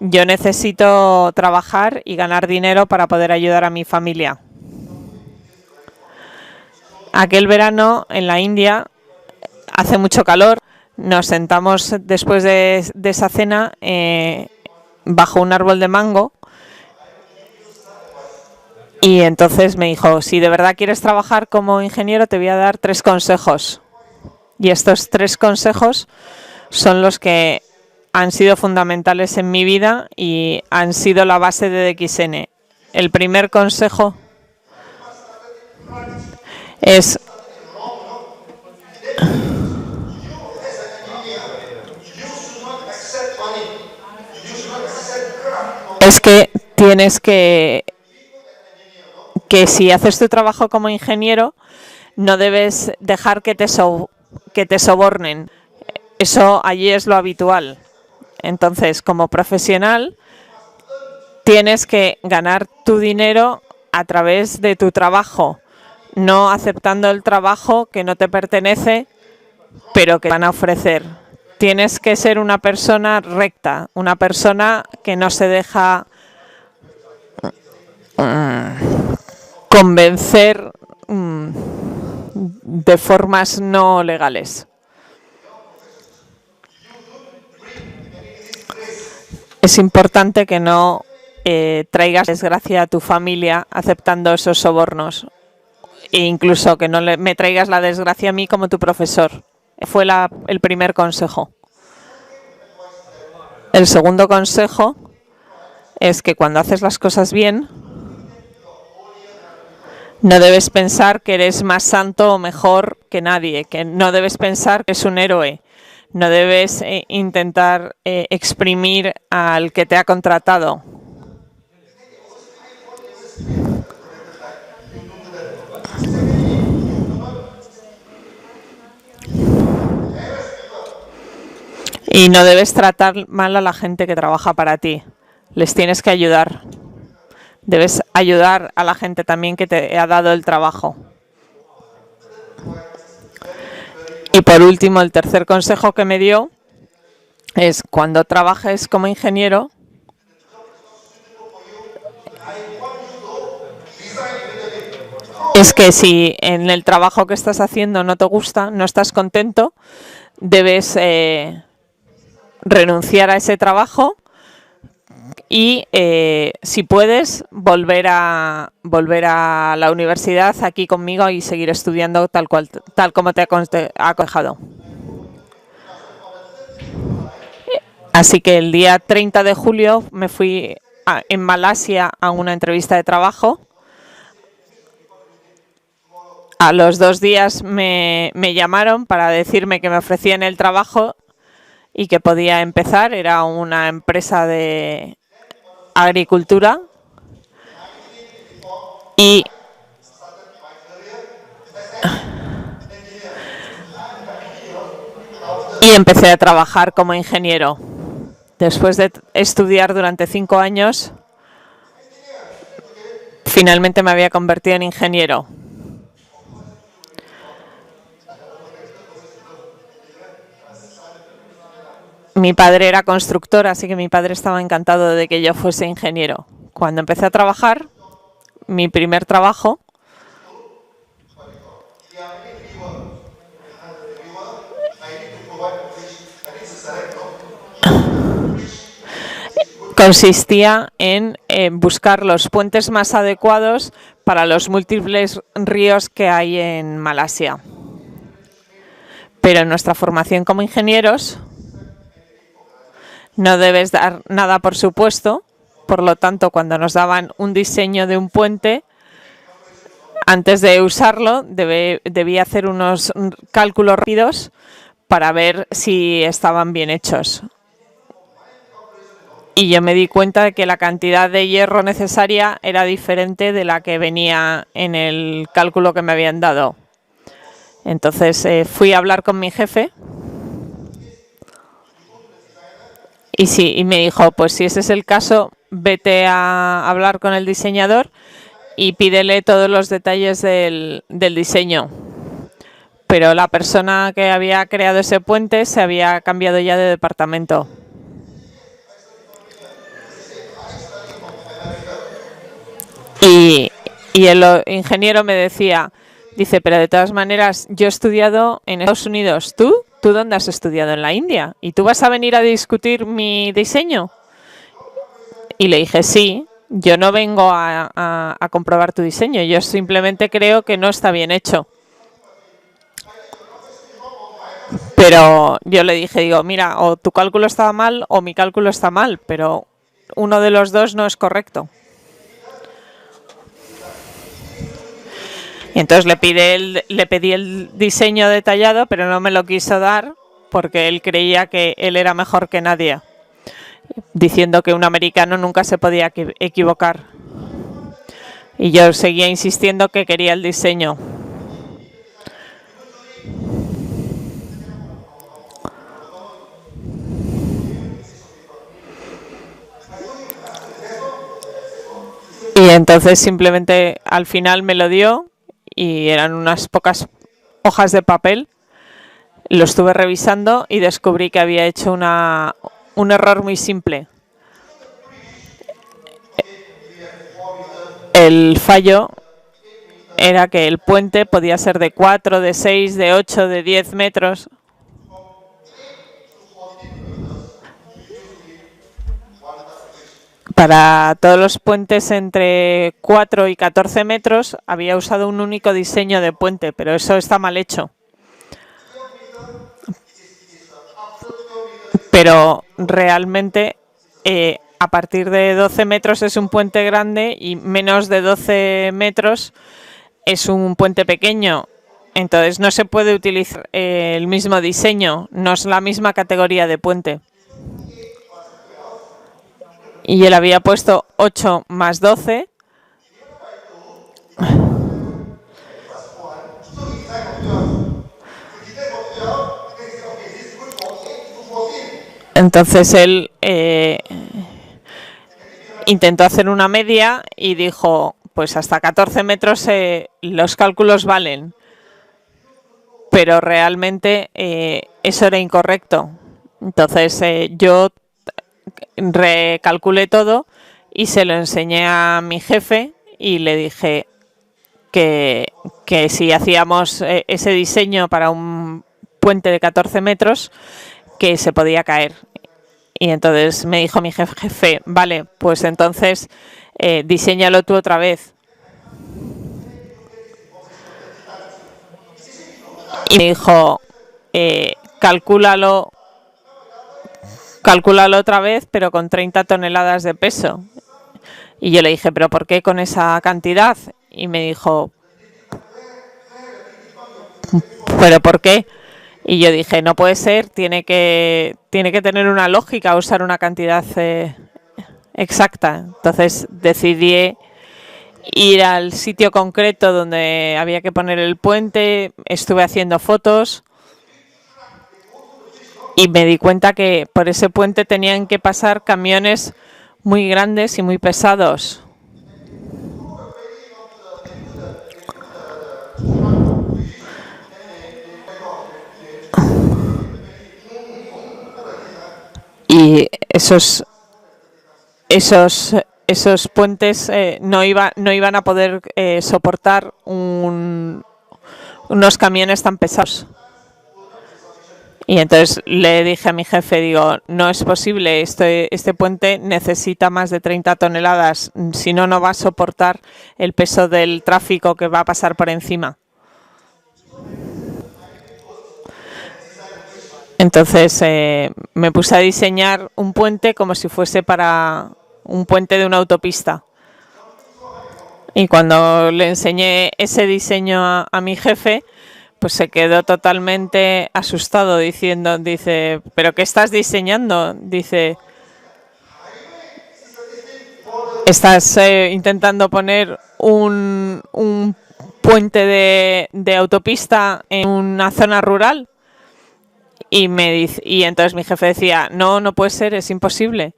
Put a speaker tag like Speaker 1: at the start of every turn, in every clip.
Speaker 1: Yo necesito trabajar y ganar dinero para poder ayudar a mi familia. Aquel verano en la India hace mucho calor. Nos sentamos después de esa cena bajo un árbol de mango y entonces me dijo, si de verdad quieres trabajar como ingeniero te voy a dar 3 consejos. Y estos 3 consejos son los que han sido fundamentales en mi vida y han sido la base de DXN. El primer consejo es que tienes que si haces tu trabajo como ingeniero no debes dejar que te sobornen. Eso allí es lo habitual. Entonces, como profesional, tienes que ganar tu dinero a través de tu trabajo, no aceptando el trabajo que no te pertenece, pero que te van a ofrecer. Tienes que ser una persona recta, una persona que no se deja convencer de formas no legales. Es importante que no traigas desgracia a tu familia aceptando esos sobornos e incluso que no me traigas la desgracia a mí como tu profesor. Fue el primer consejo. El segundo consejo es que cuando haces las cosas bien no debes pensar que eres más santo o mejor que nadie, que no debes pensar que eres un héroe. No debes intentar exprimir al que te ha contratado. Y no debes tratar mal a la gente que trabaja para ti. Les tienes que ayudar. Debes ayudar a la gente también que te ha dado el trabajo. Y por último, el tercer consejo que me dio es cuando trabajes como ingeniero, es que si en el trabajo que estás haciendo no te gusta, no estás contento, debes renunciar a ese trabajo y si puedes volver a la universidad aquí conmigo y seguir estudiando tal como te ha aconsejado. Así que el día 30 de julio me fui en Malasia a una entrevista de trabajo. A los 2 días me llamaron para decirme que me ofrecían el trabajo y que podía empezar. Era una empresa de agricultura y empecé a trabajar como ingeniero. Después de estudiar durante 5 años, finalmente me había convertido en ingeniero. Mi padre era constructor, así que mi padre estaba encantado de que yo fuese ingeniero. Cuando empecé a trabajar, mi primer trabajo, consistía en buscar los puentes más adecuados para los múltiples ríos que hay en Malasia. Pero en nuestra formación como ingenieros no debes dar nada por supuesto. Por lo tanto, cuando nos daban un diseño de un puente, antes de usarlo debía hacer unos cálculos rápidos para ver si estaban bien hechos. Y yo me di cuenta de que la cantidad de hierro necesaria era diferente de la que venía en el cálculo que me habían dado. Entonces fui a hablar con mi jefe y me dijo, pues si ese es el caso, vete a hablar con el diseñador y pídele todos los detalles del diseño. Pero la persona que había creado ese puente se había cambiado ya de departamento. Y, y el ingeniero me decía, dice, pero de todas maneras, yo he estudiado en Estados Unidos. ¿Tú dónde has estudiado? En la India. ¿Y tú vas a venir a discutir mi diseño? Y le dije, sí, yo no vengo a comprobar tu diseño, yo simplemente creo que no está bien hecho. Pero yo le dije, digo, mira, o tu cálculo estaba mal o mi cálculo está mal, pero uno de los dos no es correcto. Y entonces le pedí el diseño detallado, pero no me lo quiso dar porque él creía que él era mejor que nadie, diciendo que un americano nunca se podía equivocar. Y yo seguía insistiendo que quería el diseño. Y entonces simplemente al final me lo dio y eran unas pocas hojas de papel. Lo estuve revisando y descubrí que había hecho un error muy simple. El fallo era que el puente podía ser de 4, de 6, de 8, de 10 metros. Para todos los puentes entre 4 y 14 metros había usado un único diseño de puente, pero eso está mal hecho. Pero realmente a partir de 12 metros es un puente grande y menos de 12 metros es un puente pequeño. Entonces no se puede utilizar el mismo diseño, no es la misma categoría de puente. Y él había puesto 8 más 12. Entonces él intentó hacer una media y dijo, pues hasta 14 metros los cálculos valen. Pero realmente eso era incorrecto. Entonces yo recalculé todo y se lo enseñé a mi jefe y le dije que si hacíamos ese diseño para un puente de 14 metros, que se podía caer. Y entonces me dijo mi jefe, vale, pues entonces diséñalo tú otra vez. Y me dijo, calcúlalo otra vez, pero con 30 toneladas de peso. Y yo le dije, ¿pero por qué con esa cantidad? Y me dijo, ¿pero por qué? Y yo dije, no puede ser, tiene que tener una lógica usar una cantidad exacta. Entonces decidí ir al sitio concreto donde había que poner el puente, estuve haciendo fotos y me di cuenta que por ese puente tenían que pasar camiones muy grandes y muy pesados. Y esos puentes no iban a poder soportar unos camiones tan pesados. Y entonces le dije a mi jefe, digo, no es posible, este puente necesita más de 30 toneladas, si no, no va a soportar el peso del tráfico que va a pasar por encima. Entonces me puse a diseñar un puente como si fuese para un puente de una autopista. Y cuando le enseñé ese diseño a mi jefe, pues se quedó totalmente asustado dice, ¿pero qué estás diseñando? Dice, estás intentando poner un puente de autopista en una zona rural. Y entonces mi jefe decía, no puede ser, es imposible.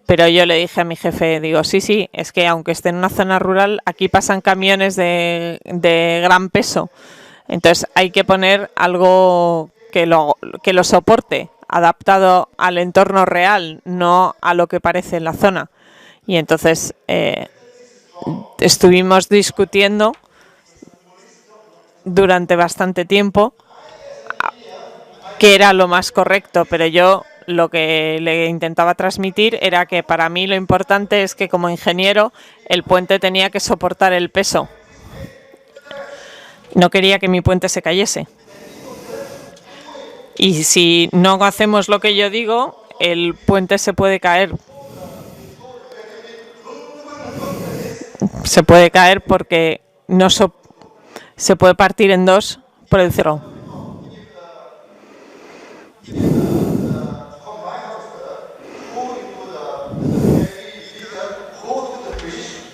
Speaker 1: Pero yo le dije a mi jefe, digo, sí, es que aunque esté en una zona rural, aquí pasan camiones de gran peso. Entonces hay que poner algo que lo soporte, adaptado al entorno real, no a lo que parece en la zona. Y entonces estuvimos discutiendo durante bastante tiempo qué era lo más correcto, pero yo lo que le intentaba transmitir era que para mí lo importante es que como ingeniero el puente tenía que soportar el peso. No quería que mi puente se cayese. Y si no hacemos lo que yo digo, el puente se puede caer. Se puede caer porque no se puede partir en dos por el cerro.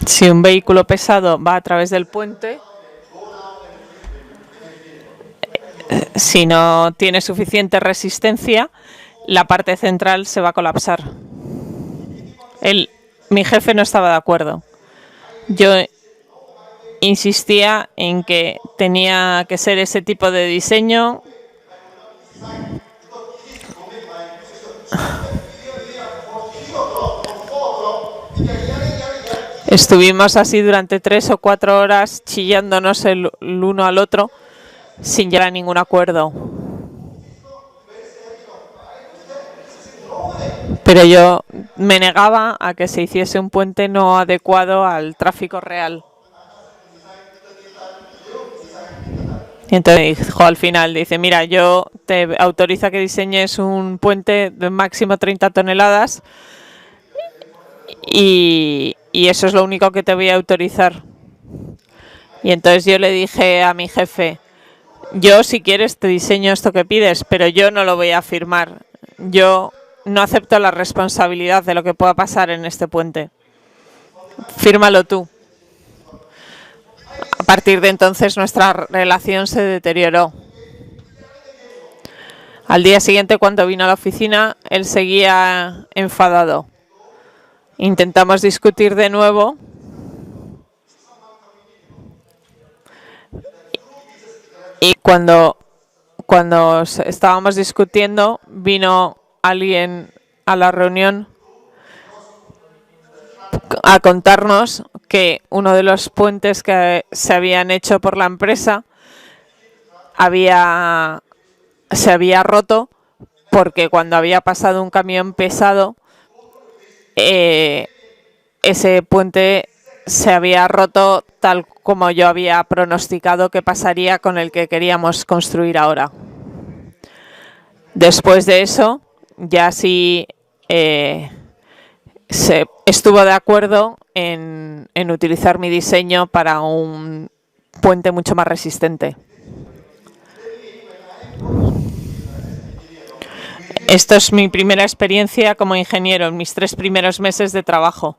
Speaker 1: Si un vehículo pesado va a través del puente, si no tiene suficiente resistencia, la parte central se va a colapsar. Mi jefe no estaba de acuerdo. Yo insistía en que tenía que ser ese tipo de diseño. Estuvimos así durante 3 o 4 horas chillándonos el uno al otro sin llegar a ningún acuerdo. Pero yo me negaba a que se hiciese un puente no adecuado al tráfico real. Y entonces dijo al final, dice, mira, yo te autorizo a que diseñes un puente de máximo 30 toneladas y eso es lo único que te voy a autorizar. Y entonces yo le dije a mi jefe, yo si quieres te diseño esto que pides, pero yo no lo voy a firmar. Yo no acepto la responsabilidad de lo que pueda pasar en este puente. Fírmalo tú. A partir de entonces nuestra relación se deterioró. Al día siguiente, cuando vino a la oficina, él seguía enfadado. Intentamos discutir de nuevo y cuando estábamos discutiendo vino alguien a la reunión a contarnos que uno de los puentes que se habían hecho por la empresa se había roto porque cuando había pasado un camión pesado ese puente se había roto tal como yo había pronosticado que pasaría con el que queríamos construir ahora. Después de eso, ya sí se estuvo de acuerdo en utilizar mi diseño para un puente mucho más resistente. Esto es mi primera experiencia como ingeniero en mis 3 primeros meses de trabajo.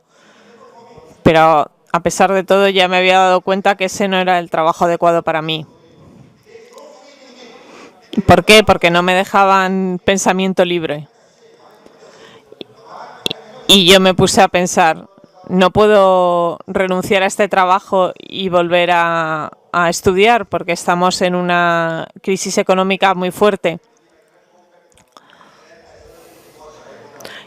Speaker 1: Pero a pesar de todo ya me había dado cuenta que ese no era el trabajo adecuado para mí. ¿Por qué? Porque no me dejaban pensamiento libre. Y yo me puse a pensar, no puedo renunciar a este trabajo y volver a estudiar porque estamos en una crisis económica muy fuerte.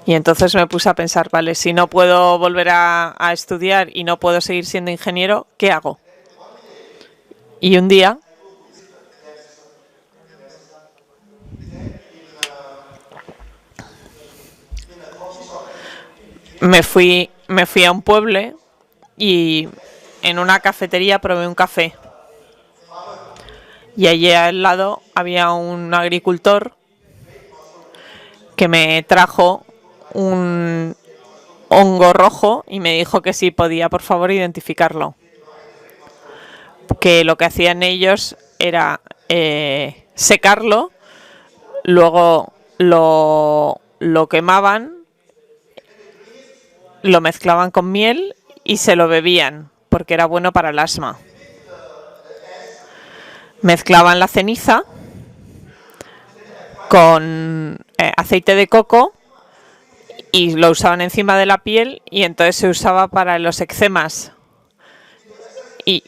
Speaker 1: Y entonces me puse a pensar, vale, si no puedo volver a estudiar y no puedo seguir siendo ingeniero, ¿qué hago? Y un día me fui a un pueblo y en una cafetería probé un café. Y allí al lado había un agricultor que me trajo un hongo rojo y me dijo que sí podía, por favor, identificarlo. Que lo que hacían ellos era secarlo, luego lo quemaban, lo mezclaban con miel y se lo bebían, porque era bueno para el asma. Mezclaban la ceniza con aceite de coco y lo usaban encima de la piel y entonces se usaba para los eczemas. Y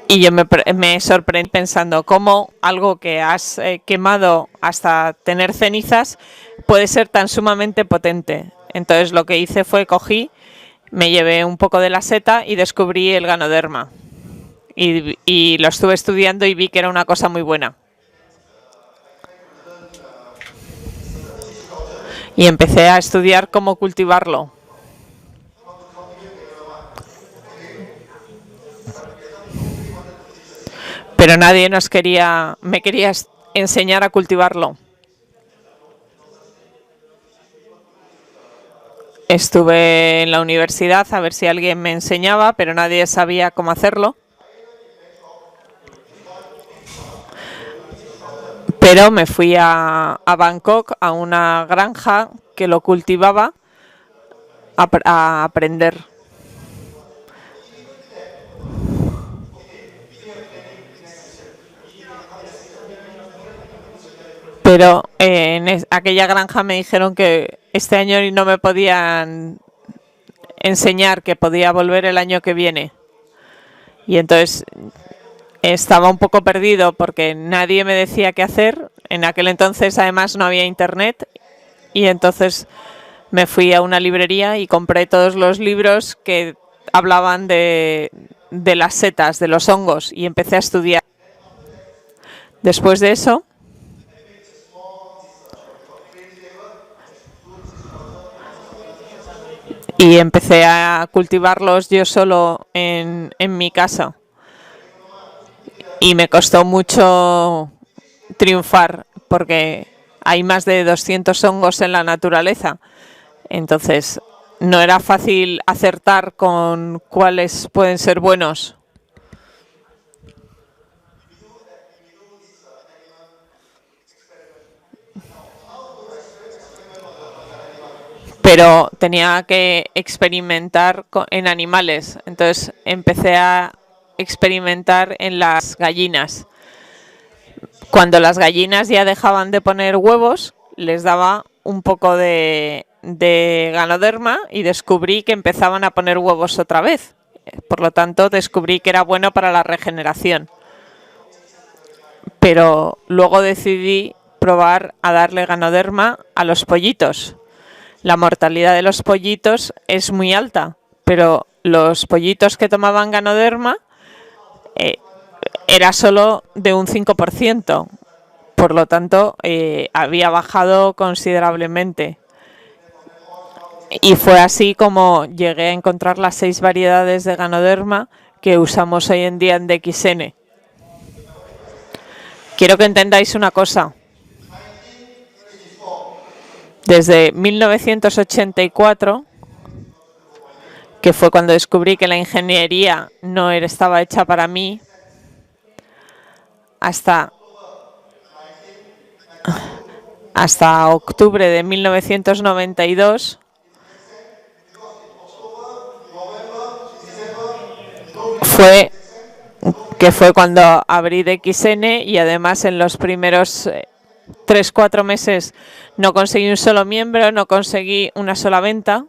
Speaker 1: yo me sorprendí pensando cómo algo que has quemado hasta tener cenizas puede ser tan sumamente potente. Entonces lo que hice fue cogí me llevé un poco de la seta y descubrí el Ganoderma. Y lo estuve estudiando y vi que era una cosa muy buena. Y empecé a estudiar cómo cultivarlo. Pero nadie me quería enseñar a cultivarlo. Estuve en la universidad a ver si alguien me enseñaba, pero nadie sabía cómo hacerlo. Pero me fui a Bangkok, a una granja que lo cultivaba, a aprender. Pero en aquella granja me dijeron que este año no me podían enseñar, que podía volver el año que viene. Y entonces estaba un poco perdido porque nadie me decía qué hacer. En aquel entonces además no había internet y entonces me fui a una librería y compré todos los libros que hablaban de las setas, de los hongos, y empecé a estudiar. Después de eso, y empecé a cultivarlos yo solo en mi casa. Y me costó mucho triunfar porque hay más de 200 hongos en la naturaleza. Entonces, no era fácil acertar con cuáles pueden ser buenos. Pero tenía que experimentar en animales. Entonces empecé a experimentar en las gallinas. Cuando las gallinas ya dejaban de poner huevos, les daba un poco de Ganoderma y descubrí que empezaban a poner huevos otra vez. Por lo tanto, descubrí que era bueno para la regeneración. Pero luego decidí probar a darle Ganoderma a los pollitos. La mortalidad de los pollitos es muy alta, pero los pollitos que tomaban Ganoderma era solo de un 5%. Por lo tanto, había bajado considerablemente. Y fue así como llegué a encontrar las 6 variedades de Ganoderma que usamos hoy en día en DXN. Quiero que entendáis una cosa. Desde 1984, que fue cuando descubrí que la ingeniería no estaba hecha para mí, hasta octubre de 1992, fue cuando abrí DXN, y además en los primeros 3-4 meses no conseguí un solo miembro, no conseguí una sola venta.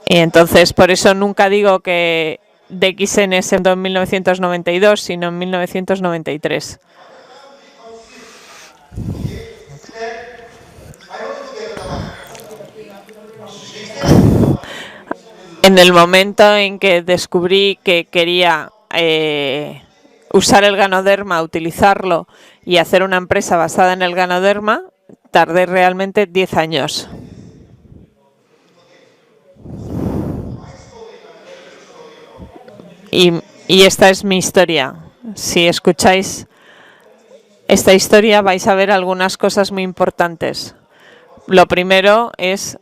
Speaker 1: Y entonces por eso nunca digo que DXN se fundó en 1992, sino en 1993. En el momento en que descubrí que quería usar el Ganoderma, utilizarlo y hacer una empresa basada en el Ganoderma, tardé realmente 10 años. Y esta es mi historia. Si escucháis esta historia vais a ver algunas cosas muy importantes. Lo primero es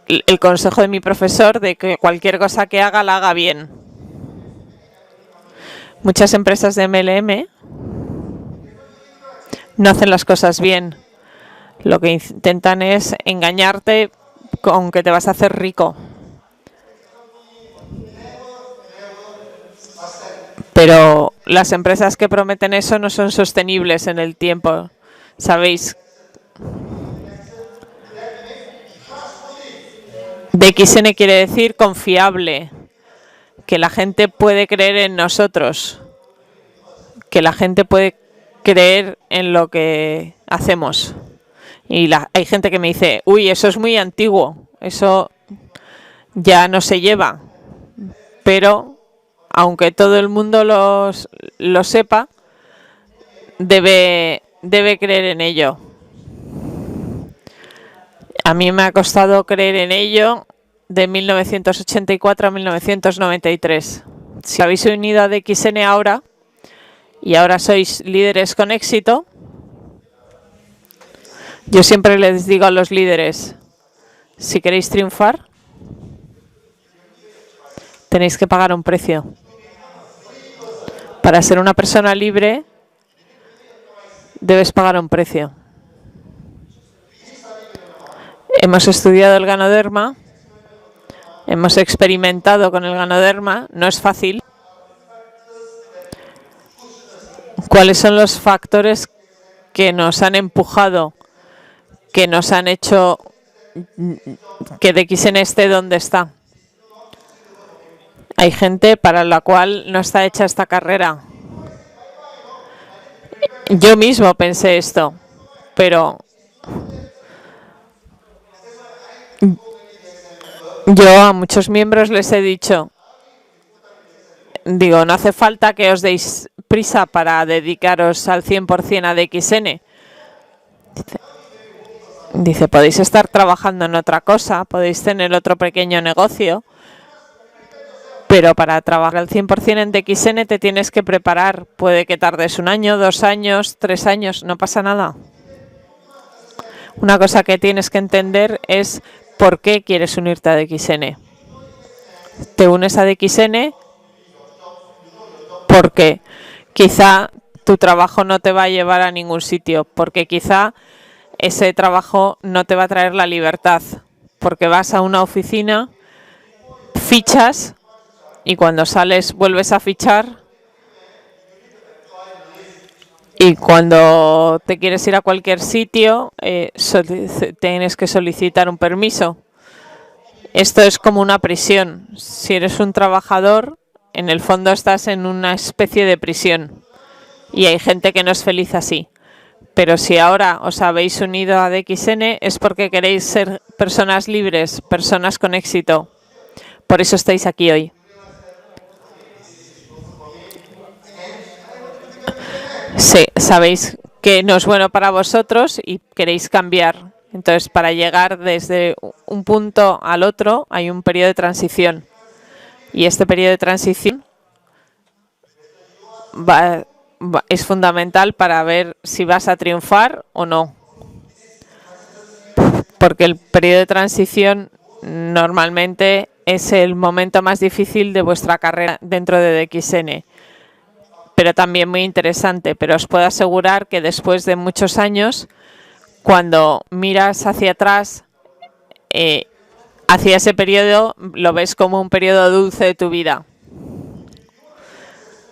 Speaker 1: el consejo de mi profesor de que cualquier cosa que haga, la haga bien. Muchas empresas de MLM no hacen las cosas bien. Lo que intentan es engañarte con que te vas a hacer rico. Pero las empresas que prometen eso no son sostenibles en el tiempo. ¿Sabéis? DXN quiere decir confiable, que la gente puede creer en nosotros, que la gente puede creer en lo que hacemos. Y hay gente que me dice, uy, eso es muy antiguo. eso ya no se lleva, pero aunque todo el mundo lo sepa, debe creer en ello. A mí me ha costado creer en ello de 1984 a 1993. Si habéis unido a DXN ahora y ahora sois líderes con éxito, yo siempre les digo a los líderes, si queréis triunfar, tenéis que pagar un precio. Para ser una persona libre, debes pagar un precio. Hemos estudiado el ganoderma, hemos experimentado con el ganoderma, no es fácil. ¿Cuáles son los factores que nos han empujado, que nos han hecho que DXN esté donde está? Hay gente para la cual no está hecha esta carrera. Yo mismo pensé esto, pero yo a muchos miembros les he dicho, digo, no hace falta que os deis prisa para dedicaros al 100% a DXN. Dice, podéis estar trabajando en otra cosa, podéis tener otro pequeño negocio, pero para trabajar al 100% en DXN te tienes que preparar. Puede que tardes 1 año, 2 años, 3 años, no pasa nada. Una cosa que tienes que entender es por qué quieres unirte a DXN. Te unes a DXN porque quizá tu trabajo no te va a llevar a ningún sitio, porque quizá ese trabajo no te va a traer la libertad, porque vas a una oficina, fichas y cuando sales vuelves a fichar y cuando te quieres ir a cualquier sitio tienes que solicitar un permiso. Esto es como una prisión. Si eres un trabajador, en el fondo estás en una especie de prisión y hay gente que no es feliz así. Pero si ahora os habéis unido a DXN es porque queréis ser personas libres, personas con éxito. Por eso estáis aquí hoy. Sí, sabéis que no es bueno para vosotros y queréis cambiar. Entonces, para llegar desde un punto al otro hay un periodo de transición. Y este periodo de transición es fundamental para ver si vas a triunfar o no. Porque el periodo de transición normalmente es el momento más difícil de vuestra carrera dentro de DXN. Pero también muy interesante. Pero os puedo asegurar que después de muchos años, cuando miras hacia atrás, hacia ese periodo, lo ves como un periodo dulce de tu vida.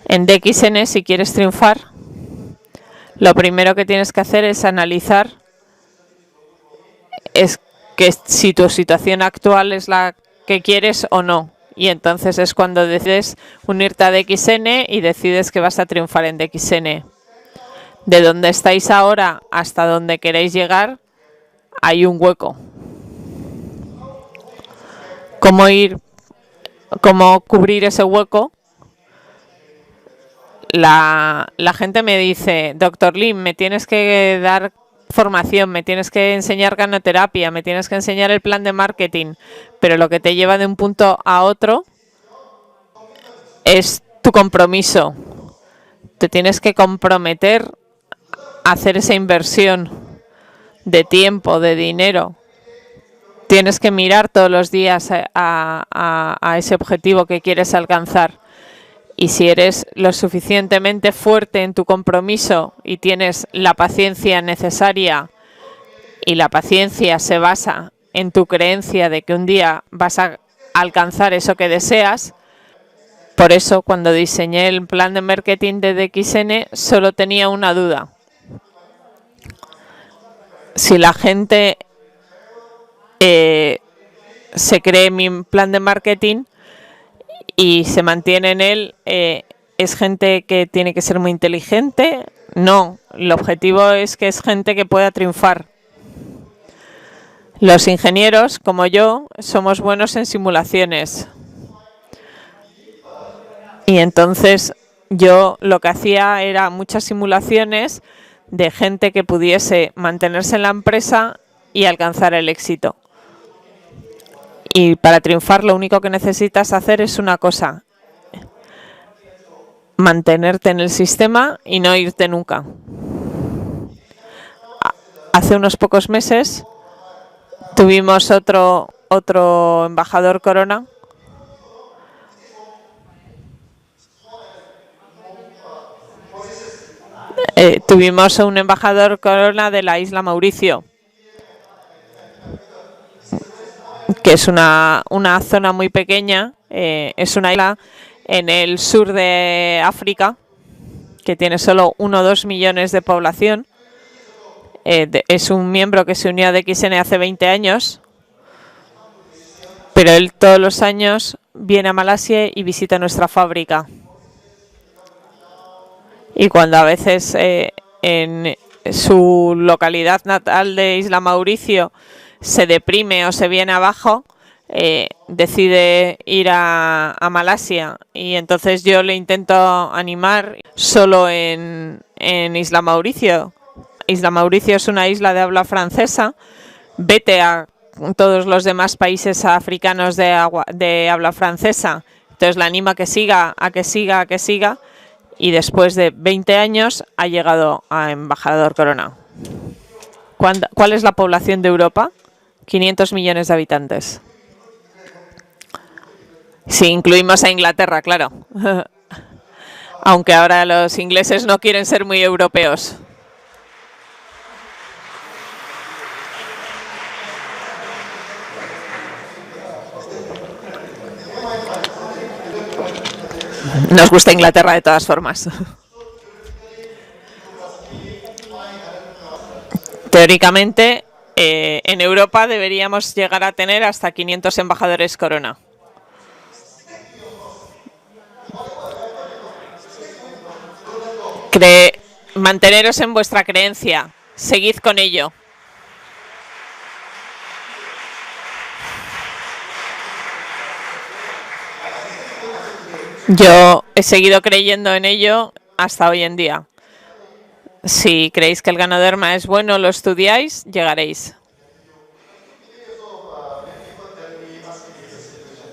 Speaker 1: En DXN, si quieres triunfar, lo primero que tienes que hacer es analizar que si tu situación actual es la que quieres o no. Y entonces es cuando decides unirte a DXN y decides que vas a triunfar en DXN. De donde estáis ahora hasta donde queréis llegar, hay un hueco. ¿Cómo cubrir ese hueco? La gente me dice, Dr. Lim, me tienes que dar formación, me tienes que enseñar ganoterapia, me tienes que enseñar el plan de marketing, pero lo que te lleva de un punto a otro es tu compromiso. Te tienes que comprometer a hacer esa inversión de tiempo, de dinero. Tienes que mirar todos los días a ese objetivo que quieres alcanzar. Y si eres lo suficientemente fuerte en tu compromiso y tienes la paciencia necesaria, y la paciencia se basa en tu creencia de que un día vas a alcanzar eso que deseas. Por eso, cuando diseñé el plan de marketing de DXN, solo tenía una duda. Si la gente se cree mi plan de marketing y se mantiene en él, ¿es gente que tiene que ser muy inteligente? No, el objetivo es que es gente que pueda triunfar. Los ingenieros, como yo, somos buenos en simulaciones. Y entonces yo lo que hacía era muchas simulaciones de gente que pudiese mantenerse en la empresa y alcanzar el éxito. Y para triunfar lo único que necesitas hacer es una cosa: mantenerte en el sistema y no irte nunca. Hace unos pocos meses tuvimos otro embajador Corona. Tuvimos un embajador Corona de la isla Mauricio, que es una zona muy pequeña, es una isla en el sur de África, que tiene solo 1 o 2 millones de población. Es un miembro que se unió a DXN hace 20 años, pero él todos los años viene a Malasia y visita nuestra fábrica. Y cuando a veces en su localidad natal de Isla Mauricio se deprime o se viene abajo, decide ir a Malasia, y entonces yo le intento animar solo en Isla Mauricio. Isla Mauricio es una isla de habla francesa. Vete a todos los demás países africanos de habla francesa. Entonces la anima a que siga, y después de 20 años ha llegado a embajador Corona. ¿Cuál es la población de Europa? 500 millones de habitantes. Si incluimos a Inglaterra, claro. Aunque ahora los ingleses no quieren ser muy europeos. Nos gusta Inglaterra de todas formas. Teóricamente, en Europa deberíamos llegar a tener hasta 500 embajadores Corona. Manteneros en vuestra creencia. Seguid con ello. Yo he seguido creyendo en ello hasta hoy en día. Si creéis que el Ganoderma es bueno, lo estudiáis, llegaréis.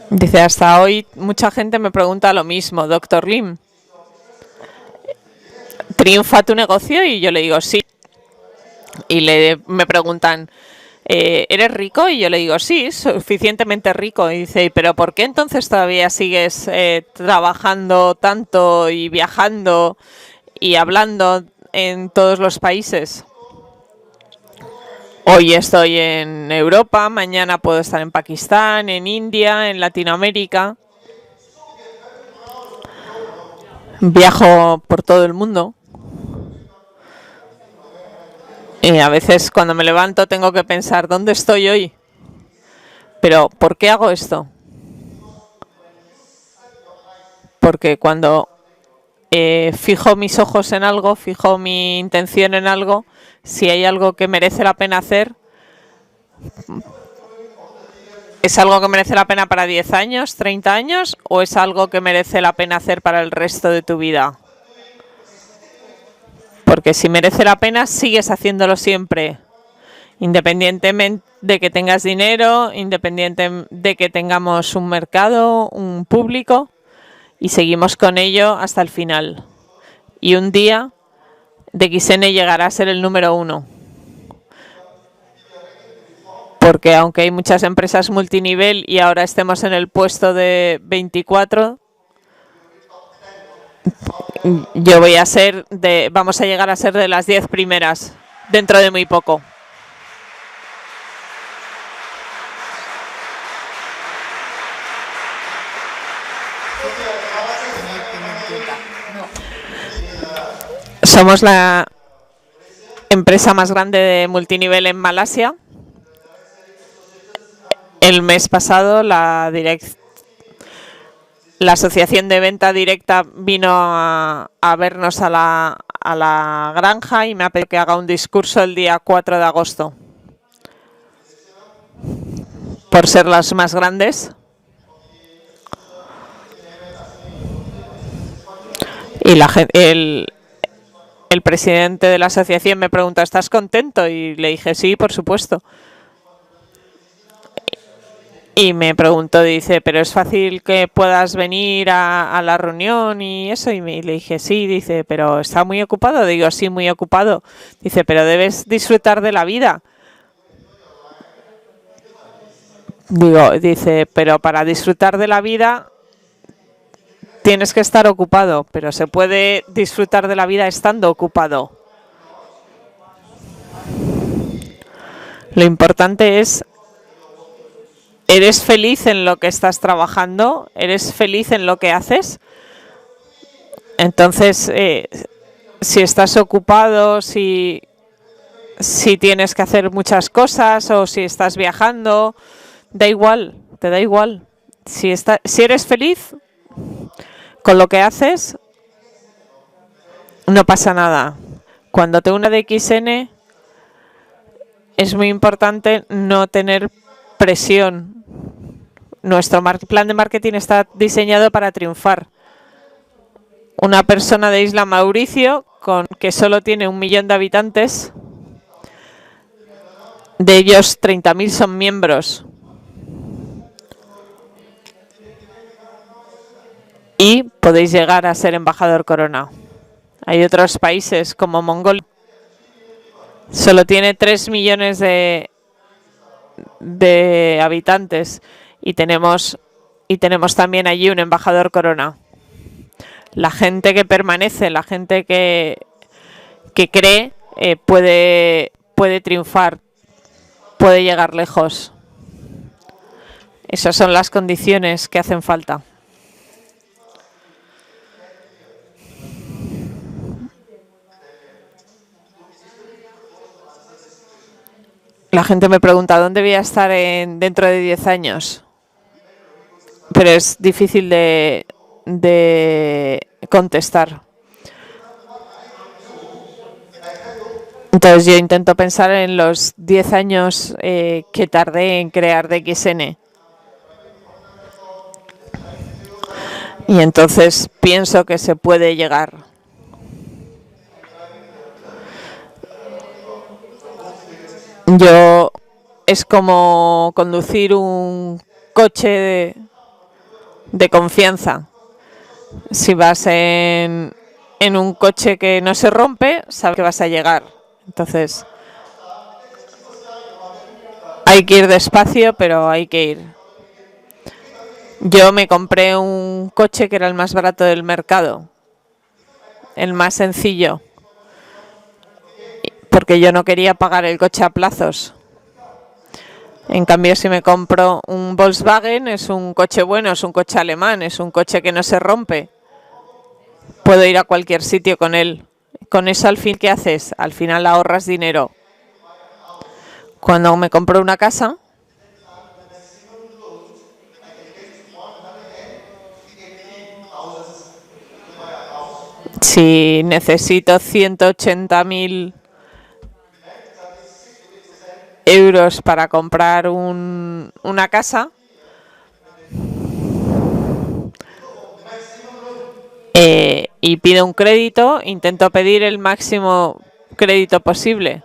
Speaker 1: Dice, hasta hoy mucha gente me pregunta lo mismo, Dr. Lim. ¿Triunfa tu negocio? Y yo le digo sí. Y me preguntan, ¿eres rico? Y yo le digo sí, suficientemente rico. Y dice, ¿pero por qué entonces todavía sigues trabajando tanto y viajando y hablando en todos los países? Hoy estoy en Europa, mañana puedo estar en Pakistán, en India, en Latinoamérica. Viajo por todo el mundo. Y a veces cuando me levanto tengo que pensar, ¿dónde estoy hoy? Pero ¿por qué hago esto? Porque cuando fijo mis ojos en algo, fijo mi intención en algo, si hay algo que merece la pena hacer, ¿es algo que merece la pena para 10 años, 30 años o es algo que merece la pena hacer para el resto de tu vida? Porque si merece la pena, sigues haciéndolo siempre, independientemente de que tengas dinero, independiente de que tengamos un mercado, un público, y seguimos con ello hasta el final. Y un día DXN llegará a ser el número 1. Porque aunque hay muchas empresas multinivel y ahora estemos en el puesto de 24, vamos a llegar a ser de las 10 primeras dentro de muy poco. Somos la empresa más grande de multinivel en Malasia. El mes pasado la asociación de venta directa vino a vernos a la granja y me ha pedido que haga un discurso el día 4 de agosto. por ser las más grandes. Y el presidente de la asociación me preguntó, ¿estás contento? Y le dije, sí, por supuesto. Y me preguntó, dice, ¿pero es fácil que puedas venir a la reunión y eso? Y le dije, sí, dice, ¿pero está muy ocupado? Digo, sí, muy ocupado. Dice, pero debes disfrutar de la vida. Dice, pero para disfrutar de la vida tienes que estar ocupado, pero se puede disfrutar de la vida estando ocupado. Lo importante es, ¿eres feliz en lo que estás trabajando? ¿Eres feliz en lo que haces? Entonces, si estás ocupado, si tienes que hacer muchas cosas o si estás viajando, da igual, te da igual. Si eres feliz con lo que haces, no pasa nada. Cuando te unes de XN, es muy importante no tener presión. Nuestro plan de marketing está diseñado para triunfar. Una persona de Isla Mauricio, que solo tiene 1 millón de habitantes, de ellos 30.000 son miembros. Y podéis llegar a ser embajador Corona. Hay otros países como Mongolia. Solo tiene 3 millones de habitantes y tenemos también allí un embajador Corona. La gente que permanece, la gente que cree, puede triunfar, puede llegar lejos. Esas son las condiciones que hacen falta. La gente me pregunta, ¿dónde voy a estar dentro de 10 años? Pero es difícil de contestar. Entonces yo intento pensar en los 10 años que tardé en crear DXN. Y entonces pienso que se puede llegar. Es como conducir un coche de confianza. Si vas en un coche que no se rompe, sabes que vas a llegar. Entonces, hay que ir despacio, pero hay que ir. Yo me compré un coche que era el más barato del mercado, el más sencillo, porque yo no quería pagar el coche a plazos. En cambio, si me compro un Volkswagen, es un coche bueno, es un coche alemán, es un coche que no se rompe. Puedo ir a cualquier sitio con él. Con eso, al fin, ¿qué haces? Al final ahorras dinero. Cuando me compro una casa, si necesito 180.000 euros para comprar una casa, y pido un crédito, intento pedir el máximo crédito posible.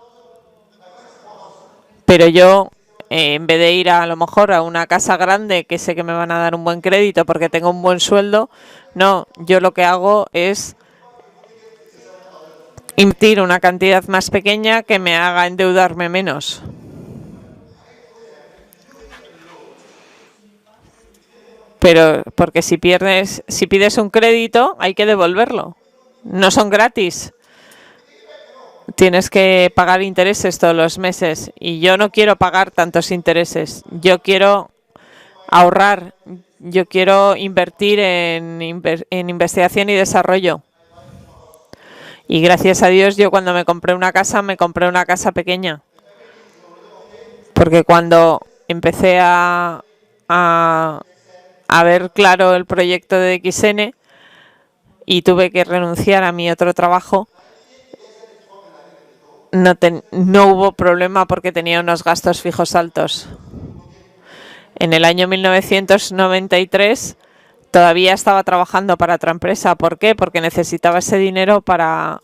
Speaker 1: Pero yo, en vez de ir a lo mejor a una casa grande que sé que me van a dar un buen crédito porque tengo un buen sueldo, no, yo lo que hago es invertir una cantidad más pequeña que me haga endeudarme menos. Pero porque si pides un crédito, hay que devolverlo. No son gratis. Tienes que pagar intereses todos los meses y yo no quiero pagar tantos intereses. Yo quiero ahorrar. Yo quiero invertir en investigación y desarrollo. Y gracias a Dios, yo cuando me compré una casa pequeña. Porque cuando empecé a ver claro el proyecto de XN y tuve que renunciar a mi otro trabajo, no hubo problema porque tenía unos gastos fijos altos. En el año 1993 todavía estaba trabajando para otra empresa. ¿Por qué? Porque necesitaba ese dinero para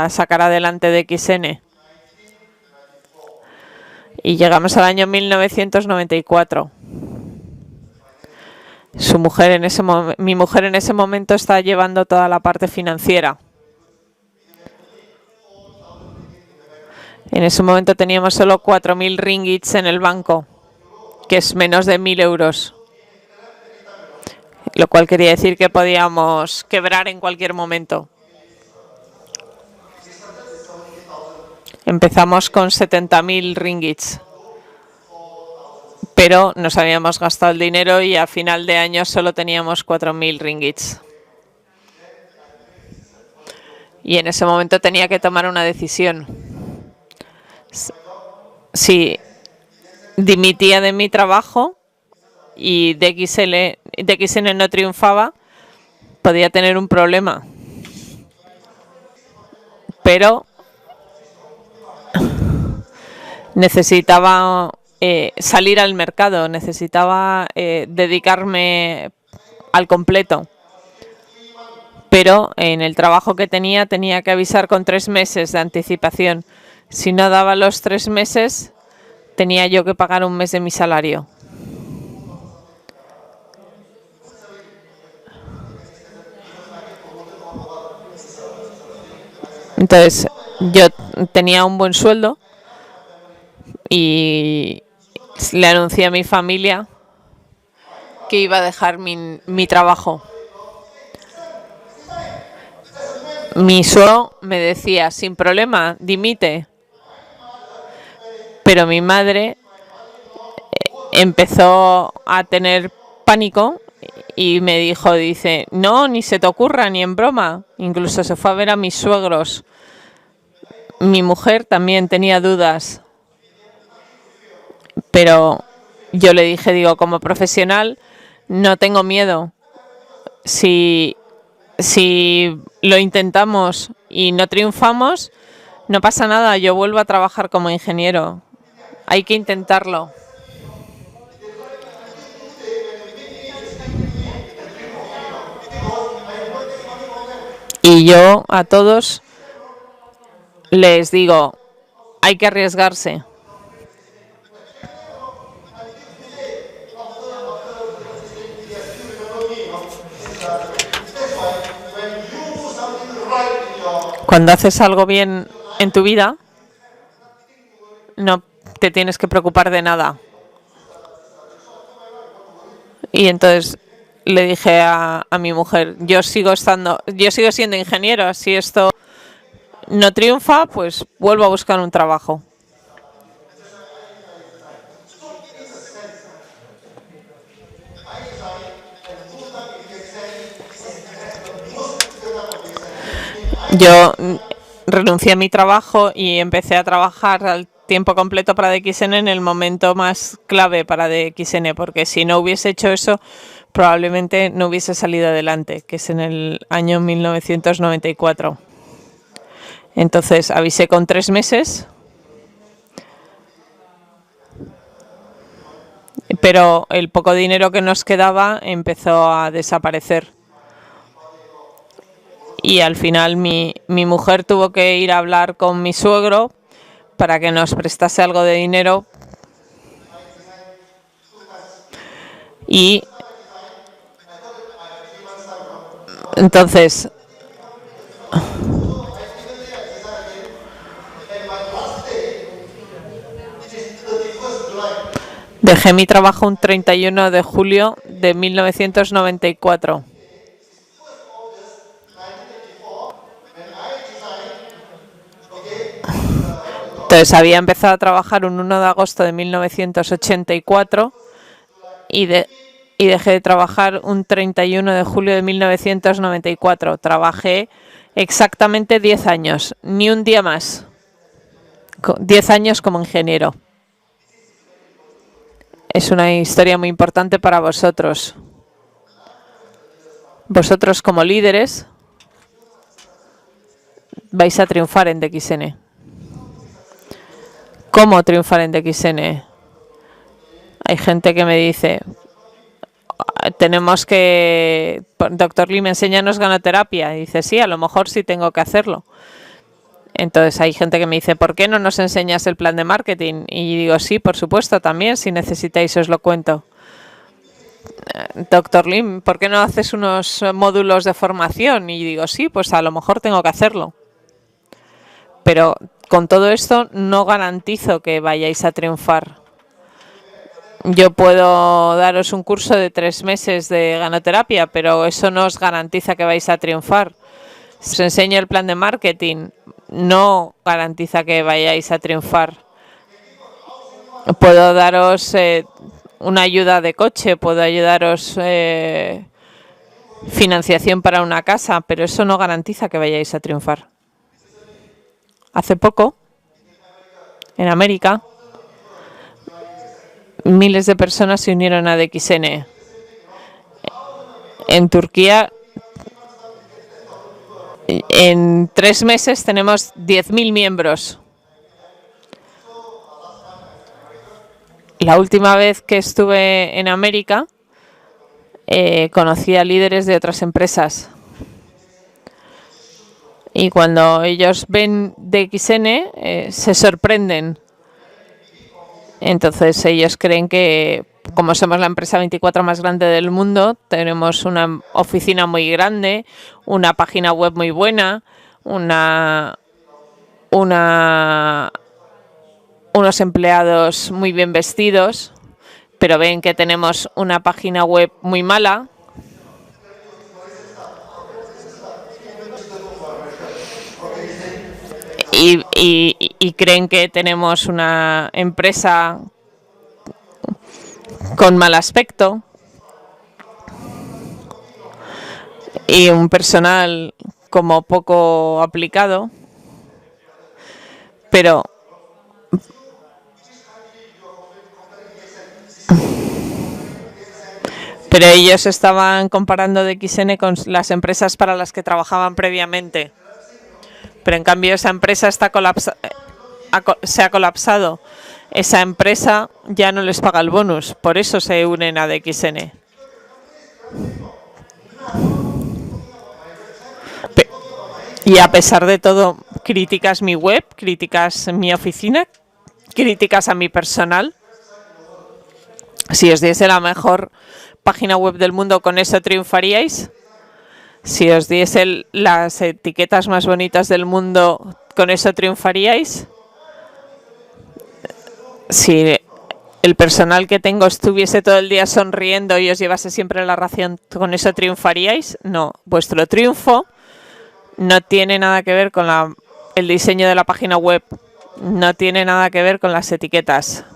Speaker 1: sacar adelante DXN. Y llegamos al año 1994. Mi mujer en ese momento está llevando toda la parte financiera. En ese momento teníamos solo 4.000 ringgits en el banco, que es menos de 1.000 euros. Lo cual quería decir que podíamos quebrar en cualquier momento. Empezamos con 70.000 ringgits. Pero nos habíamos gastado el dinero y a final de año solo teníamos 4.000 ringgits. Y en ese momento tenía que tomar una decisión. Si dimitía de mi trabajo y DXN no triunfaba, podía tener un problema. Pero necesitaba salir al mercado, necesitaba dedicarme al completo. Pero en el trabajo que tenía que avisar con 3 meses de anticipación. Si no daba los 3 meses, tenía yo que pagar un mes de mi salario. Entonces, yo tenía un buen sueldo y le anuncié a mi familia que iba a dejar mi trabajo. Mi suegro me decía, sin problema, dimite. Pero mi madre empezó a tener pánico y me dice, no, ni se te ocurra, ni en broma. Incluso se fue a ver a mis suegros. Mi mujer también tenía dudas. Pero yo le dije, como profesional, no tengo miedo. Si lo intentamos y no triunfamos, no pasa nada, yo vuelvo a trabajar como ingeniero. Hay que intentarlo. Y yo a todos les digo, hay que arriesgarse. Cuando haces algo bien en tu vida, no te tienes que preocupar de nada. Y entonces le dije a mi mujer, yo sigo siendo ingeniero, si esto no triunfa, pues vuelvo a buscar un trabajo. Yo renuncié a mi trabajo y empecé a trabajar al tiempo completo para DXN en el momento más clave para DXN, porque si no hubiese hecho eso, probablemente no hubiese salido adelante, que es en el año 1994. Entonces avisé con 3 meses, pero el poco dinero que nos quedaba empezó a desaparecer. Y al final mi mujer tuvo que ir a hablar con mi suegro para que nos prestase algo de dinero. Y entonces dejé mi trabajo un 31 de julio de 1994. Entonces había empezado a trabajar un 1 de agosto de 1984 y dejé de trabajar un 31 de julio de 1994. Trabajé exactamente 10 años, ni un día más. 10 años como ingeniero. Es una historia muy importante para vosotros. Vosotros como líderes vais a triunfar en DXN. ¿Cómo triunfar en DXN? Hay gente que me dice, doctor Lim, enséñanos ganoterapia. Y dice, sí, a lo mejor sí tengo que hacerlo. Entonces hay gente que me dice, ¿por qué no nos enseñas el plan de marketing? Y digo, sí, por supuesto, también, si necesitáis os lo cuento. Doctor Lim, ¿por qué no haces unos módulos de formación? Y digo, sí, pues a lo mejor tengo que hacerlo. Pero con todo esto no garantizo que vayáis a triunfar. Yo puedo daros un curso de 3 meses de ganoterapia, pero eso no os garantiza que vais a triunfar. Si os enseño el plan de marketing, no garantiza que vayáis a triunfar. Puedo daros una ayuda de coche, puedo ayudaros financiación para una casa, pero eso no garantiza que vayáis a triunfar. Hace poco, en América, miles de personas se unieron a DXN. En Turquía, en 3 meses tenemos 10.000 miembros. La última vez que estuve en América, conocí a líderes de otras empresas. Y cuando ellos ven DXN, se sorprenden. Entonces ellos creen que, como somos la empresa 24 más grande del mundo, tenemos una oficina muy grande, una página web muy buena, unos empleados muy bien vestidos, pero ven que tenemos una página web muy mala. Y creen que tenemos una empresa con mal aspecto y un personal como poco aplicado, pero ellos estaban comparando DXN con las empresas para las que trabajaban previamente. Pero en cambio esa empresa se ha colapsado. Esa empresa ya no les paga el bonus, por eso se unen a DXN. Y a pesar de todo, críticas mi web, críticas mi oficina, críticas a mi personal. Si os diese la mejor página web del mundo, ¿con eso triunfaríais? Si os diese las etiquetas más bonitas del mundo, ¿con eso triunfaríais? Si el personal que tengo estuviese todo el día sonriendo y os llevase siempre la ración, ¿con eso triunfaríais? No. Vuestro triunfo no tiene nada que ver con el diseño de la página web, no tiene nada que ver con las etiquetas.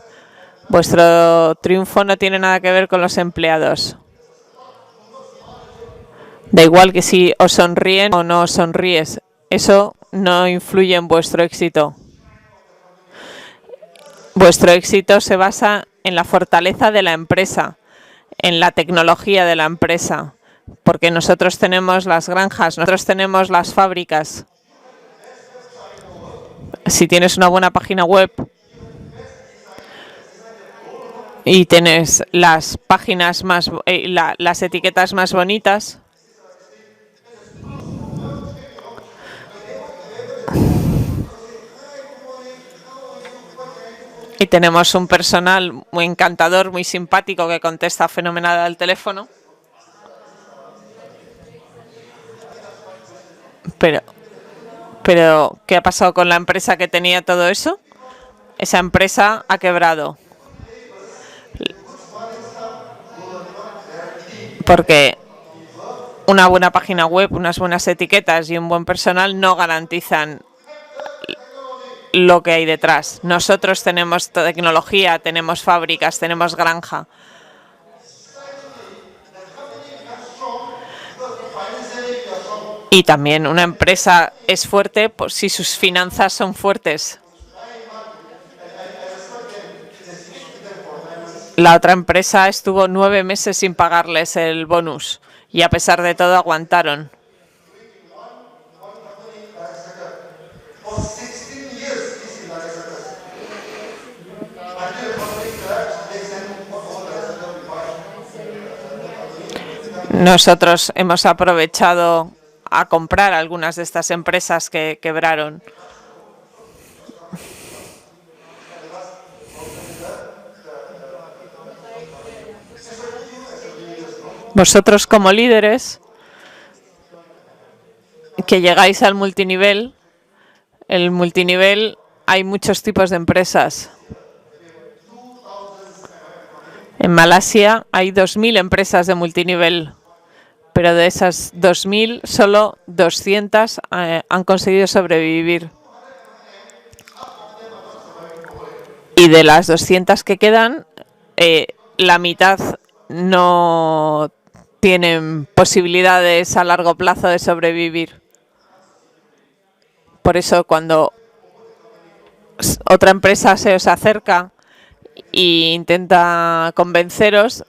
Speaker 1: Vuestro triunfo no tiene nada que ver con los empleados. Da igual que si os sonríen o no os sonríes, eso no influye en vuestro éxito. Vuestro éxito se basa en la fortaleza de la empresa, en la tecnología de la empresa, porque nosotros tenemos las granjas, nosotros tenemos las fábricas. Si tienes una buena página web y tienes las páginas las etiquetas más bonitas, y tenemos un personal muy encantador, muy simpático, que contesta fenomenal al teléfono. Pero, ¿qué ha pasado con la empresa que tenía todo eso? Esa empresa ha quebrado. Porque una buena página web, unas buenas etiquetas y un buen personal no garantizan lo que hay detrás. Nosotros tenemos tecnología, tenemos fábricas, tenemos granja. Y también una empresa es fuerte si sus finanzas son fuertes. La otra empresa estuvo 9 meses sin pagarles el bonus y a pesar de todo aguantaron. Nosotros hemos aprovechado a comprar algunas de estas empresas que quebraron. Vosotros como líderes que llegáis al multinivel, el multinivel hay muchos tipos de empresas. En Malasia hay 2000 empresas de multinivel, pero de esas 2000 solo 200 han conseguido sobrevivir. Y de las 200 que quedan, la mitad no tienen posibilidades a largo plazo de sobrevivir. Por eso cuando otra empresa se os acerca e intenta convenceros,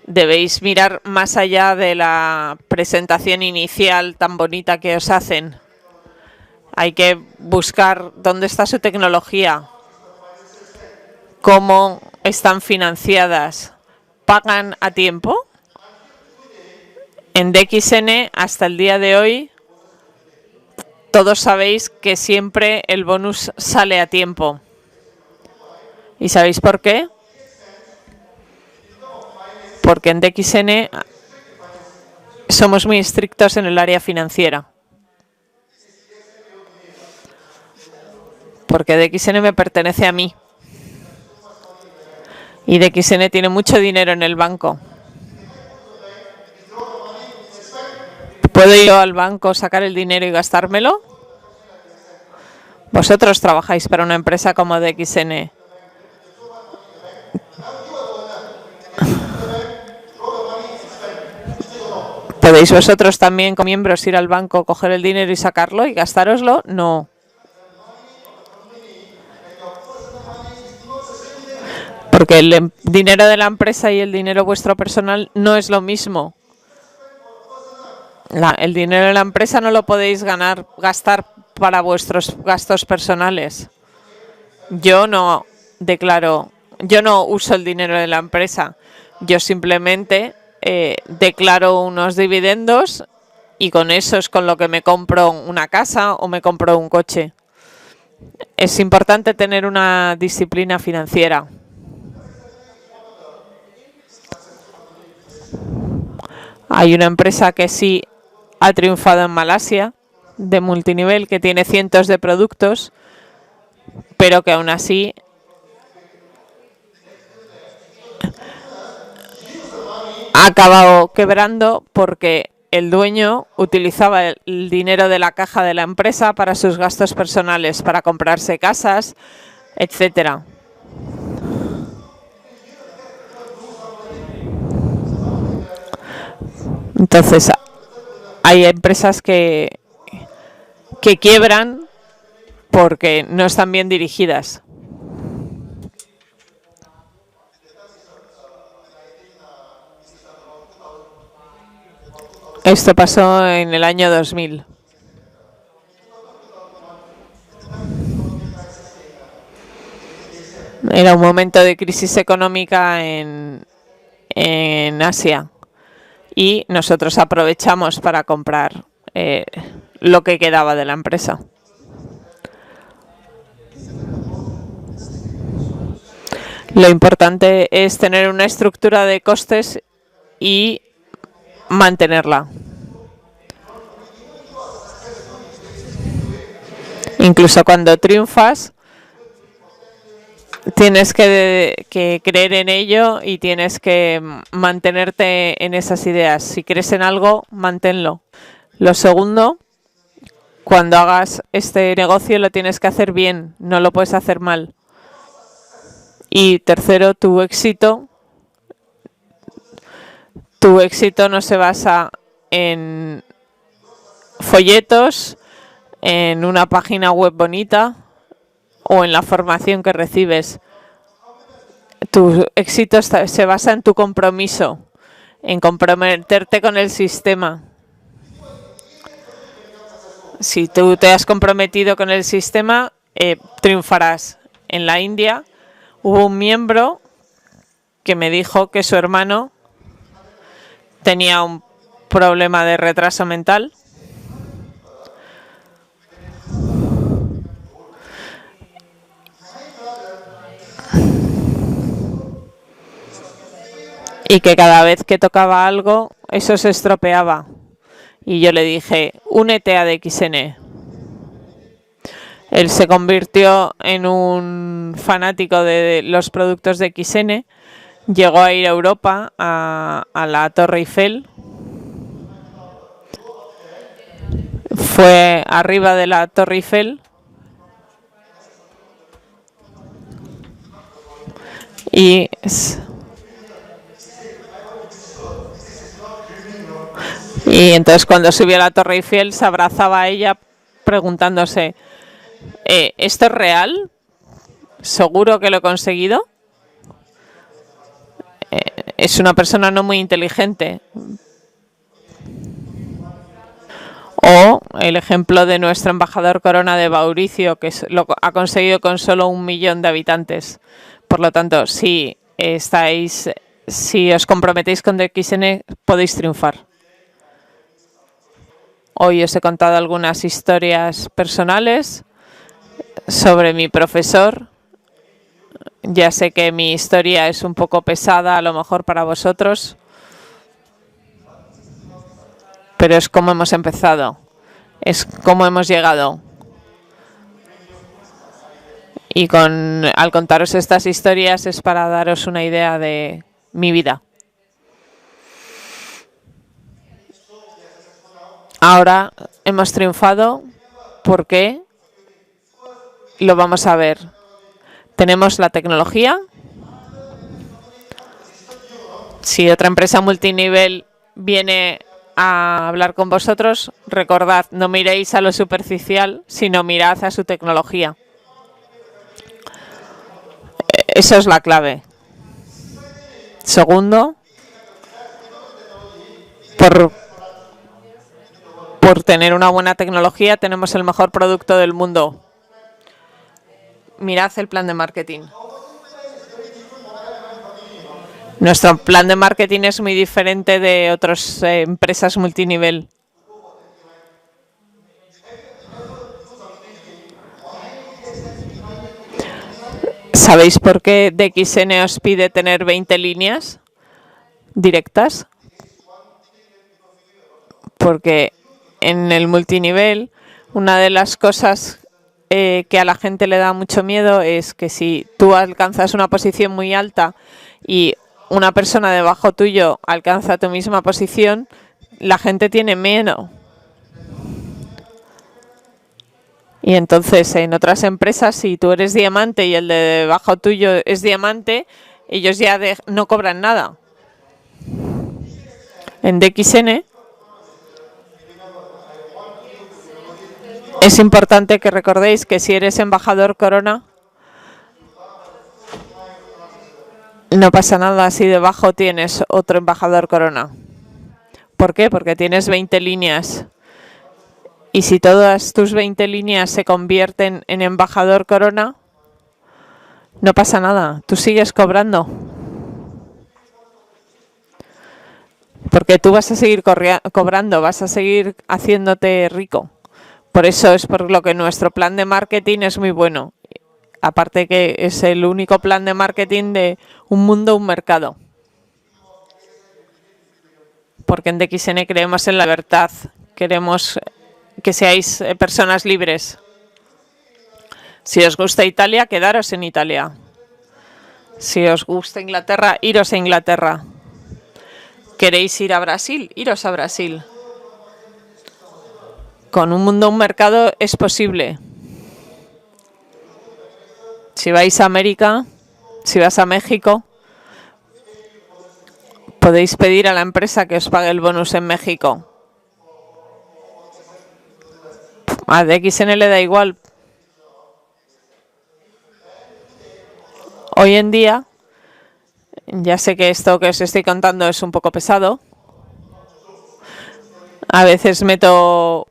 Speaker 1: debéis mirar más allá de la presentación inicial tan bonita que os hacen. Hay que buscar dónde está su tecnología, cómo están financiadas, pagan a tiempo. En DXN hasta el día de hoy todos sabéis que siempre el bonus sale a tiempo. ¿Y sabéis por qué? Porque en DXN somos muy estrictos en el área financiera. Porque DXN me pertenece a mí. Y DXN tiene mucho dinero en el banco. ¿Puedo ir al banco, sacar el dinero y gastármelo? Vosotros trabajáis para una empresa como DXN. ¿Podéis vosotros también, como miembros, ir al banco, coger el dinero y sacarlo y gastároslo? No. Porque el dinero de la empresa y el dinero vuestro personal no es lo mismo. El dinero de la empresa no lo podéis gastar para vuestros gastos personales. Yo no uso el dinero de la empresa. Yo simplemente declaro unos dividendos y con eso es con lo que me compro una casa o me compro un coche. Es importante tener una disciplina financiera. Hay una empresa que sí ha triunfado en Malasia, de multinivel, que tiene cientos de productos, pero que aún así ha acabado quebrando porque el dueño utilizaba el dinero de la caja de la empresa para sus gastos personales, para comprarse casas, etcétera. Entonces, hay empresas que quiebran porque no están bien dirigidas. Esto pasó en el año 2000. Era un momento de crisis económica en Asia. Y nosotros aprovechamos para comprar lo que quedaba de la empresa. Lo importante es tener una estructura de costes y mantenerla. Incluso cuando triunfas, tienes que creer en ello y tienes que mantenerte en esas ideas. Si crees en algo, manténlo. Lo segundo, cuando hagas este negocio lo tienes que hacer bien, no lo puedes hacer mal. Y tercero, tu éxito no se basa en folletos, en una página web bonita o en la formación que recibes. Tu éxito se basa en tu compromiso, en comprometerte con el sistema. Si tú te has comprometido con el sistema, triunfarás. En la India hubo un miembro que me dijo que su hermano tenía un problema de retraso mental. Y que cada vez que tocaba algo, eso se estropeaba. Y yo le dije, únete a DXN. Él se convirtió en un fanático de los productos de XN. Llegó a ir a Europa, a la Torre Eiffel. Fue arriba de la Torre Eiffel. Y entonces cuando subió a la Torre Eiffel se abrazaba a ella preguntándose, ¿esto es real? ¿Seguro que lo he conseguido? Es una persona no muy inteligente. O el ejemplo de nuestro embajador Corona de Mauricio, que lo ha conseguido con solo 1 millón de habitantes. Por lo tanto, si os comprometéis con DXN, podéis triunfar. Hoy os he contado algunas historias personales sobre mi profesor. Ya sé que mi historia es un poco pesada, a lo mejor para vosotros, pero es como hemos empezado, es como hemos llegado. Y al contaros estas historias es para daros una idea de mi vida. Ahora hemos triunfado porque lo vamos a ver. Tenemos la tecnología. Si otra empresa multinivel viene a hablar con vosotros, recordad, no miréis a lo superficial, sino mirad a su tecnología. Eso es la clave. Segundo, por tener una buena tecnología, tenemos el mejor producto del mundo. Mirad el plan de marketing. Nuestro plan de marketing es muy diferente de otras empresas multinivel. ¿Sabéis por qué DXN os pide tener 20 líneas directas? Porque en el multinivel, una de las cosas que a la gente le da mucho miedo es que si tú alcanzas una posición muy alta y una persona debajo tuyo alcanza tu misma posición, la gente tiene miedo. Y entonces en otras empresas, si tú eres diamante y el de debajo tuyo es diamante, ellos ya no cobran nada. En DXN es importante que recordéis que si eres embajador Corona, no pasa nada si debajo tienes otro embajador Corona. ¿Por qué? Porque tienes 20 líneas. Y si todas tus 20 líneas se convierten en embajador Corona, no pasa nada. Tú sigues cobrando. Porque tú vas a seguir cobrando, vas a seguir haciéndote rico. Por eso es por lo que nuestro plan de marketing es muy bueno. Aparte que es el único plan de marketing de un mundo, un mercado. Porque en DXN creemos en la libertad. Queremos que seáis personas libres. Si os gusta Italia, quedaros en Italia. Si os gusta Inglaterra, iros a Inglaterra. ¿Queréis ir a Brasil? Iros a Brasil. Con un mundo, un mercado es posible. Si vais a América, si vas a México, podéis pedir a la empresa que os pague el bonus en México. A DXN le da igual. Hoy en día, ya sé que esto que os estoy contando es un poco pesado. A veces meto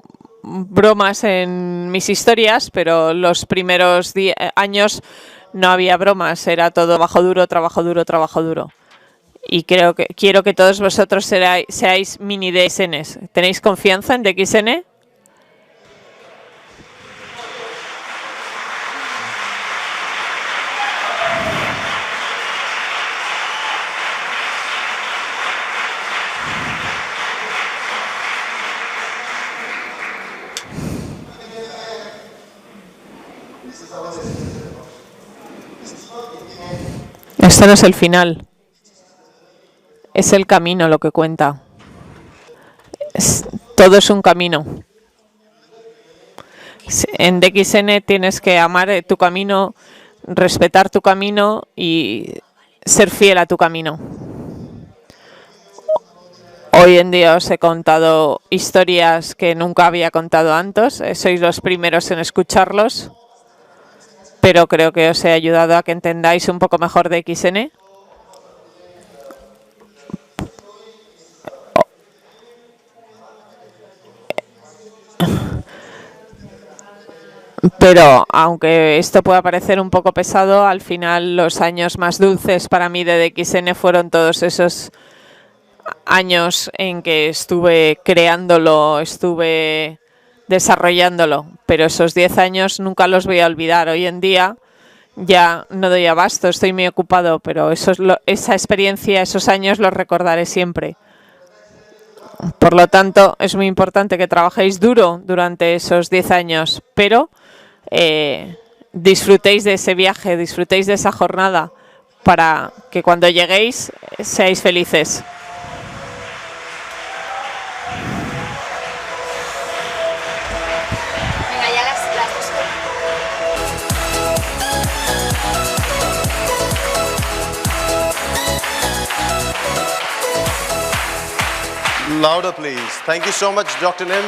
Speaker 1: bromas en mis historias, pero los primeros años no había bromas, era todo trabajo duro, trabajo duro, trabajo duro. y quiero que todos vosotros seáis mini DXNs. ¿Tenéis confianza en DXN? Esto no es el final. Es el camino lo que cuenta. Todo es un camino. En DXN tienes que amar tu camino, respetar tu camino y ser fiel a tu camino. Hoy en día os he contado historias que nunca había contado antes. Sois los primeros en escucharlos. Pero creo que os he ayudado a que entendáis un poco mejor DXN. Pero aunque esto pueda parecer un poco pesado, al final los años más dulces para mí de DXN fueron todos esos años en que estuve creándolo, estuve desarrollándolo. Pero esos 10 años nunca los voy a olvidar. Hoy en día ya no doy abasto, estoy muy ocupado, pero esa experiencia, esos años los recordaré siempre. Por lo tanto, es muy importante que trabajéis duro durante esos 10 años, pero disfrutéis de ese viaje, disfrutéis de esa jornada para que cuando lleguéis seáis felices.
Speaker 2: Venga, ya las
Speaker 3: Louder, please. Thank you so much, Dr. Nim.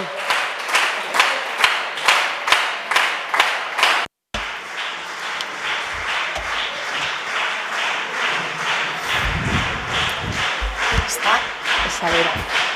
Speaker 2: está esa vera.